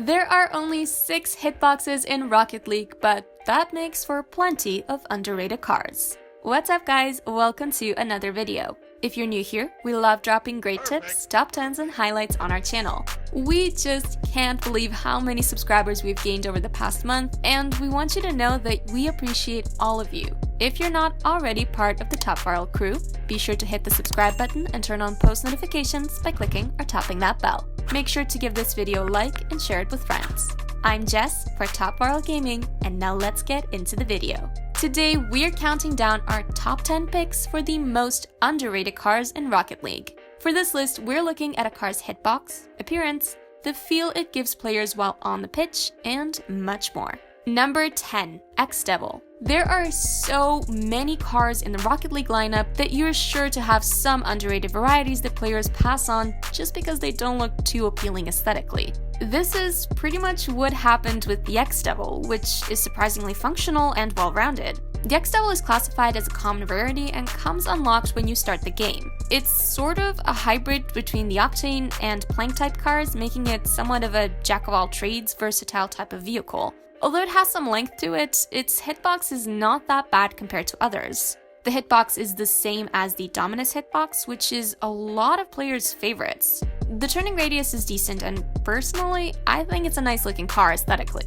There are only 6 hitboxes in Rocket League, but that makes for plenty of underrated cars. What's up guys, welcome to another video. If you're new here, we love dropping great tips, top 10s and highlights on our channel. We just can't believe how many subscribers we've gained over the past month, and we want you to know that we appreciate all of you. If you're not already part of the Top Viral crew, be sure to hit the subscribe button and turn on post notifications by clicking or tapping that bell. Make sure to give this video a like and share it with friends. I'm Jess for Top Viral Gaming, and now let's get into the video. Today, we're counting down our top 10 picks for the most underrated cars in Rocket League. For this list, we're looking at a car's hitbox, appearance, the feel it gives players while on the pitch, and much more. Number 10, X-Devil. There are so many cars in the Rocket League lineup that you're sure to have some underrated varieties that players pass on just because they don't look too appealing aesthetically. This is pretty much what happened with the X-Devil, which is surprisingly functional and well-rounded. The X-Devil is classified as a common rarity and comes unlocked when you start the game. It's sort of a hybrid between the Octane and Plank-type cars, making it somewhat of a jack-of-all-trades versatile type of vehicle. Although it has some length to it, its hitbox is not that bad compared to others. The hitbox is the same as the Dominus hitbox, which is a lot of players' favorites. The turning radius is decent, and personally, I think it's a nice looking car aesthetically.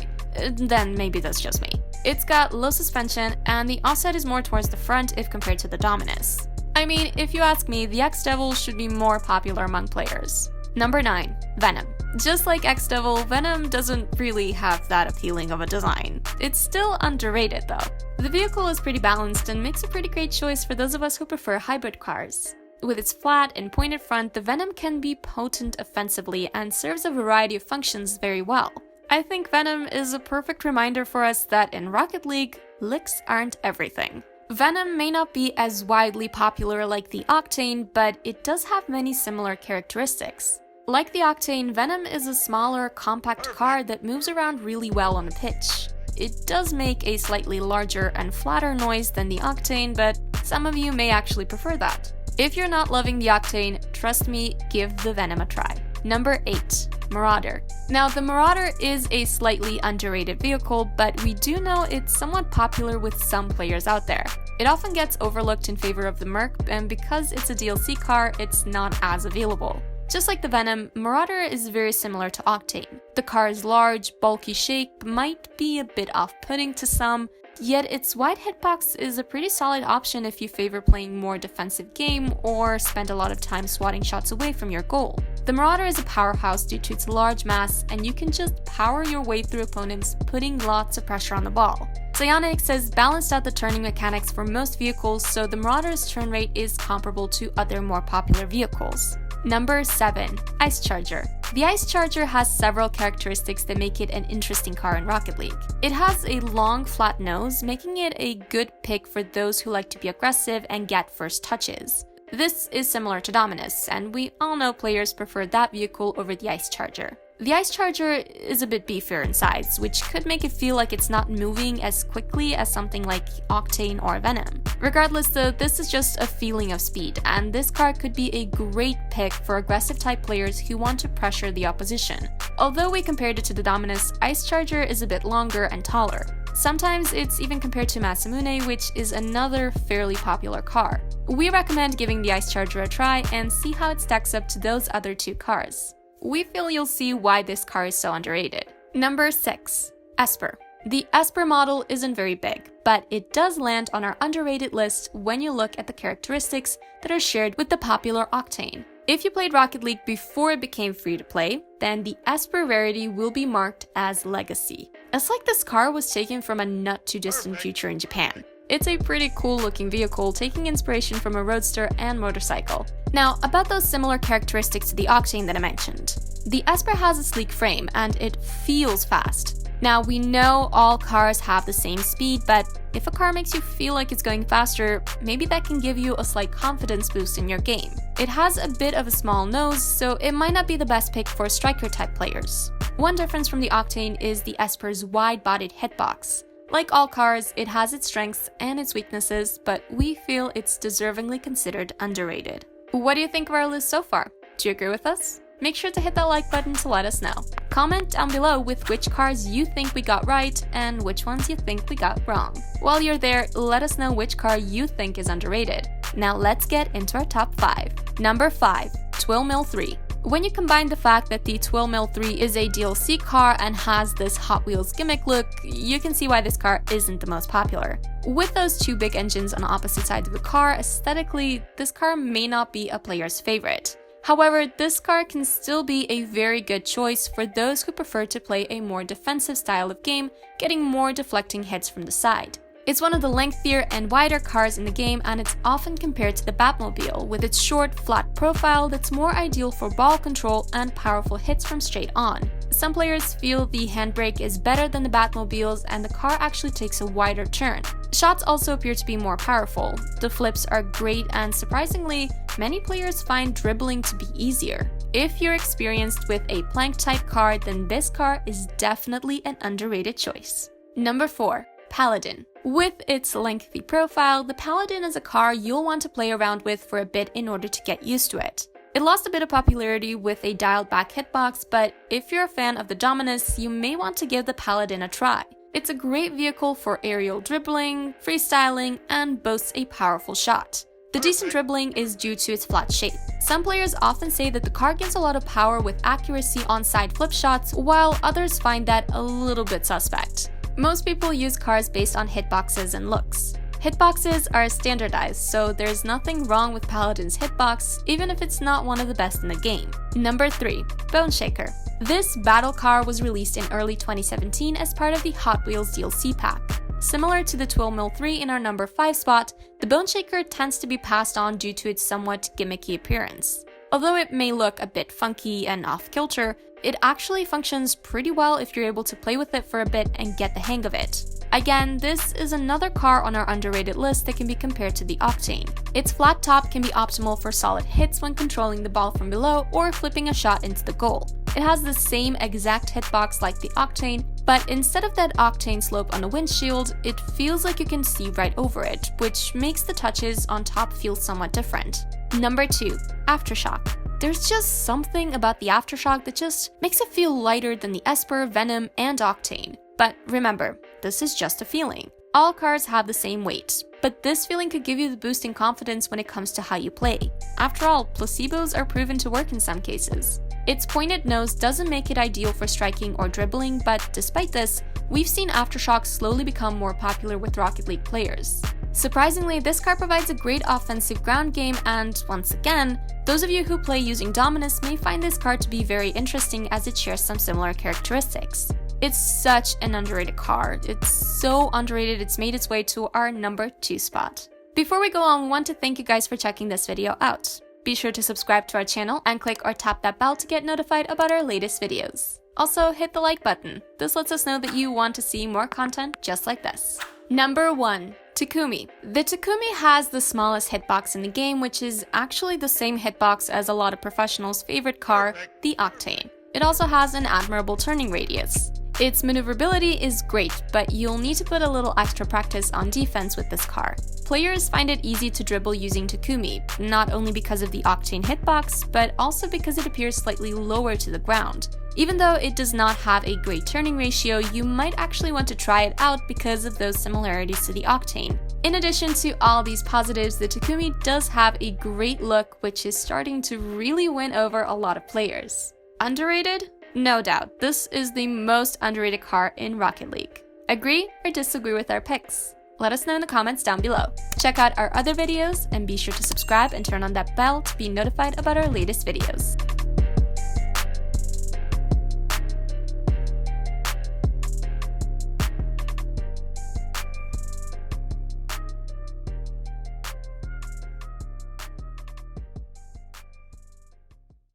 Then maybe that's just me. It's got low suspension, and the offset is more towards the front if compared to the Dominus. I mean, if you ask me, the X-Devil should be more popular among players. Number 9, VENOM. Just like X-Devil, VENOM doesn't really have that appealing of a design. It's still underrated though. The vehicle is pretty balanced and makes a pretty great choice for those of us who prefer hybrid cars. With its flat and pointed front, the VENOM can be potent offensively and serves a variety of functions very well. I think VENOM is a perfect reminder for us that in Rocket League, licks aren't everything. VENOM may not be as widely popular like the Octane, but it does have many similar characteristics. Like the Octane, VENOM is a smaller, compact car that moves around really well on the pitch. It does make a slightly larger and flatter noise than the Octane, but some of you may actually prefer that. If you're not loving the Octane, trust me, give the VENOM a try. Number 8, Marauder. Now, the Marauder is a slightly underrated vehicle, but we do know it's somewhat popular with some players out there. It often gets overlooked in favor of the Merc, and because it's a DLC car, it's not as available. Just like the VENOM, Marauder is very similar to Octane. The car's large, bulky shape might be a bit off-putting to some, yet its wide hitbox is a pretty solid option if you favor playing more defensive game or spend a lot of time swatting shots away from your goal. The Marauder is a powerhouse due to its large mass, and you can just power your way through opponents, putting lots of pressure on the ball. Psyonix has balanced out the turning mechanics for most vehicles, so the Marauder's turn rate is comparable to other more popular vehicles. Number 7, Ice Charger. The Ice Charger has several characteristics that make it an interesting car in Rocket League. It has a long, flat nose, making it a good pick for those who like to be aggressive and get first touches. This is similar to Dominus, and we all know players prefer that vehicle over the Ice Charger. The Ice Charger is a bit beefier in size, which could make it feel like it's not moving as quickly as something like Octane or VENOM. Regardless though, this is just a feeling of speed, and this car could be a great pick for aggressive type players who want to pressure the opposition. Although we compared it to the Dominus, Ice Charger is a bit longer and taller. Sometimes it's even compared to Masamune, which is another fairly popular car. We recommend giving the Ice Charger a try and see how it stacks up to those other two cars. We feel you'll see why this car is so underrated. Number 6, ESPER. The ESPER model isn't very big, but it does land on our underrated list when you look at the characteristics that are shared with the popular Octane. If you played Rocket League before it became free to play, then the ESPER rarity will be marked as Legacy. It's like this car was taken from a not too distant future in Japan. It's a pretty cool looking vehicle, taking inspiration from a roadster and motorcycle. Now, about those similar characteristics to the Octane that I mentioned. The ESPER has a sleek frame, and it feels fast. Now, we know all cars have the same speed, but if a car makes you feel like it's going faster, maybe that can give you a slight confidence boost in your game. It has a bit of a small nose, so it might not be the best pick for striker-type players. One difference from the Octane is the ESPER's wide-bodied hitbox. Like all cars, it has its strengths and its weaknesses, but we feel it's deservingly considered underrated. What do you think of our list so far? Do you agree with us? make sure to hit that like button to let us know. Comment down below with which cars you think we got right and which ones you think we got wrong. While you're there, let us know which car you think is underrated. Now let's get into our top 5. Number 5. TWILL Mill 3. When you combine the fact that the TWILL Mill 3 is a DLC car and has this Hot Wheels gimmick look, you can see why this car isn't the most popular. With those two big engines on opposite sides of the car, aesthetically, this car may not be a player's favorite. However, this car can still be a very good choice for those who prefer to play a more defensive style of game, getting more deflecting hits from the side. It's one of the lengthier and wider cars in the game, and it's often compared to the Batmobile, with its short, flat profile that's more ideal for ball control and powerful hits from straight on. Some players feel the handbrake is better than the Batmobile's, and the car actually takes a wider turn. Shots also appear to be more powerful. The flips are great, and surprisingly, many players find dribbling to be easier. If you're experienced with a plank-type car, then this car is definitely an underrated choice. Number 4. Paladin. With its lengthy profile, the Paladin is a car you'll want to play around with for a bit in order to get used to it. It lost a bit of popularity with a dialed-back hitbox, but if you're a fan of the Dominus, you may want to give the Paladin a try. It's a great vehicle for aerial dribbling, freestyling, and boasts a powerful shot. The decent dribbling is due to its flat shape. Some players often say that the car gives a lot of power with accuracy on side flip shots, while others find that a little bit suspect. Most people use cars based on hitboxes and looks. Hitboxes are standardized, so there's nothing wrong with Paladin's hitbox, even if it's not one of the best in the game. Number 3. Bone Shaker. This battle car was released in early 2017 as part of the Hot Wheels DLC pack. Similar to the TWILL Mill 3 in our number 5 spot, the Bone Shaker tends to be passed on due to its somewhat gimmicky appearance. Although it may look a bit funky and off-kilter, it actually functions pretty well if you're able to play with it for a bit and get the hang of it. Again, this is another car on our underrated list that can be compared to the Octane. Its flat top can be optimal for solid hits when controlling the ball from below or flipping a shot into the goal. It has the same exact hitbox like the Octane, but instead of that Octane slope on the windshield, it feels like you can see right over it, which makes the touches on top feel somewhat different. Number 2. AFTERSHOCK. There's just something about the AFTERSHOCK that just makes it feel lighter than the ESPER, VENOM, and Octane. But remember, this is just a feeling. All cars have the same weight, but this feeling could give you the boost in confidence when it comes to how you play. After all, placebos are proven to work in some cases. Its pointed nose doesn't make it ideal for striking or dribbling, but despite this, we've seen AFTERSHOCK slowly become more popular with Rocket League players. Surprisingly, this car provides a great offensive ground game, and once again, those of you who play using Dominus may find this car to be very interesting as it shares some similar characteristics. It's such an underrated car. It's so underrated it's made its way to our number 2 spot. Before we go on, we want to thank you guys for checking this video out. Be sure to subscribe to our channel and click or tap that bell to get notified about our latest videos. Also, hit the like button. This lets us know that you want to see more content just like this. Number 1. TAKUMI. The TAKUMI has the smallest hitbox in the game, which is actually the same hitbox as a lot of professionals' favorite car, the Octane. It also has an admirable turning radius. Its maneuverability is great, but you'll need to put a little extra practice on defense with this car. Players find it easy to dribble using TAKUMI, not only because of the Octane hitbox, but also because it appears slightly lower to the ground. Even though it does not have a great turning ratio, you might actually want to try it out because of those similarities to the Octane. In addition to all these positives, the TAKUMI does have a great look, which is starting to really win over a lot of players. Underrated? No doubt, this is the most underrated car in Rocket League. Agree or disagree with our picks? Let us know in the comments down below. Check out our other videos and be sure to subscribe and turn on that bell to be notified about our latest videos.